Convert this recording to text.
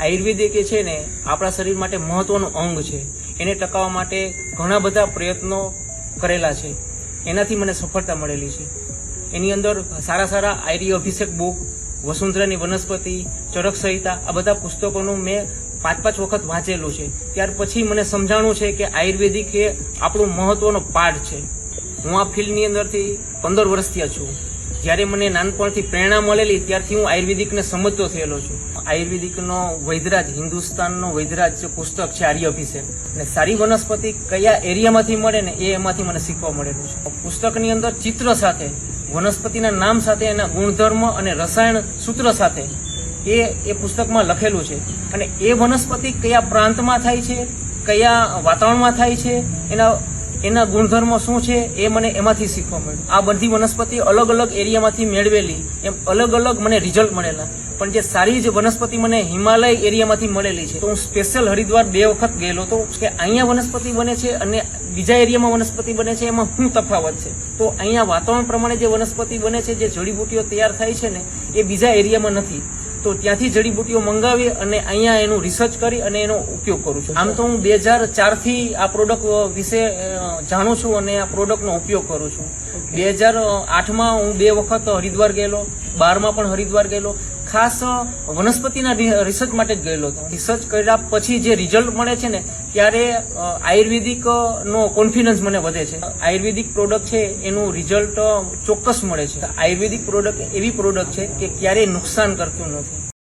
આયુર્વેદિક એ છે ને આપણા શરીર માટે મહત્વનું અંગ છે. એને ટકાવવા માટે ઘણા બધા પ્રયત્નો કરેલા છે. એનાથી મને સફળતા મળેલી છે. એની અંદર સારા સારા આયુર્વેદ અભિષેક બુક, વસુંધરાની વનસ્પતિ, ચરક સંહિતા, આ બધા પુસ્તકોનું મેં 5-5 વખત વાંચેલું છે. ત્યાર પછી મને સમજાણું છે કે આયુર્વેદિક એ આપણું મહત્વનો પાઠ છે. હું આ ફિલ્ડની અંદરથી 15 વર્ષથી છું. જ્યારે મને નાનપણથી પ્રેરણા મળેલી ત્યારથી હું આયુર્વેદિકને સમજતો થયેલો છું. આયુર્વેદિકનો વૈદરાજ, હિન્દુસ્તાનનો વૈદરાજ જે પુસ્તક છે આર્ય અભિષેક, અને સારી વનસ્પતિ કયા એરિયામાંથી મળે ને એ એમાંથી મને શીખવા મળેલું છે. પુસ્તકની અંદર ચિત્ર સાથે, વનસ્પતિના નામ સાથે, એના ગુણધર્મ અને રસાયણ સૂત્ર સાથે એ પુસ્તકમાં લખેલું છે. અને એ વનસ્પતિ કયા પ્રાંતમાં થાય છે, કયા વાતાવરણમાં થાય છે, એના ગુણધર્મો શું છે એ મને એમાંથી શીખવા મળ્યું. આ બધી વનસ્પતિ અલગ અલગ એરિયામાંથી મેળવેલી, એમ અલગ અલગ મને રિઝલ્ટ મળેલા. પણ જે સારી જે વનસ્પતિ મને હિમાલય એરિયામાંથી મળેલી છે, તો હું સ્પેશિયલ હરિદ્વાર 2 વખત ગયેલો હતો કે અહીંયા વનસ્પતિ બને છે અને બીજા એરિયામાં વનસ્પતિ બને છે, એમાં શું તફાવત છે. તો અહીંયા વાતાવરણ પ્રમાણે જે વનસ્પતિ બને છે, જે જડીબુટીઓ તૈયાર થાય છે ને, એ બીજા એરિયામાં નથી. તો ત્યાંથી જડીબુટીઓ મંગાવી અને અહીંયા એનું રિસર્ચ કરી અને એનો ઉપયોગ કરું છું. આમ તો હું 2004થી આ પ્રોડક્ટ વિશે જાણું છું અને આ પ્રોડક્ટનો ઉપયોગ કરું છું. 2008માં હું 2 વખત હરિદ્વાર ગયેલો, 12માં પણ હરિદ્વાર ગયેલો. ખાસ વનસ્પતિના રિસર્ચ માટે જ ગયેલો હતો. રિસર્ચ કર્યા પછી જે રિઝલ્ટ મળે છે ને, ત્યારે આયુર્વેદિક નો કોન્ફિડન્સ મને વધે છે. આયુર્વેદિક પ્રોડક્ટ છે એનું રિઝલ્ટ ચોક્કસ મળે છે. આયુર્વેદિક પ્રોડક્ટ એવી પ્રોડક્ટ છે કે ક્યારેય નુકસાન કરતું નથી.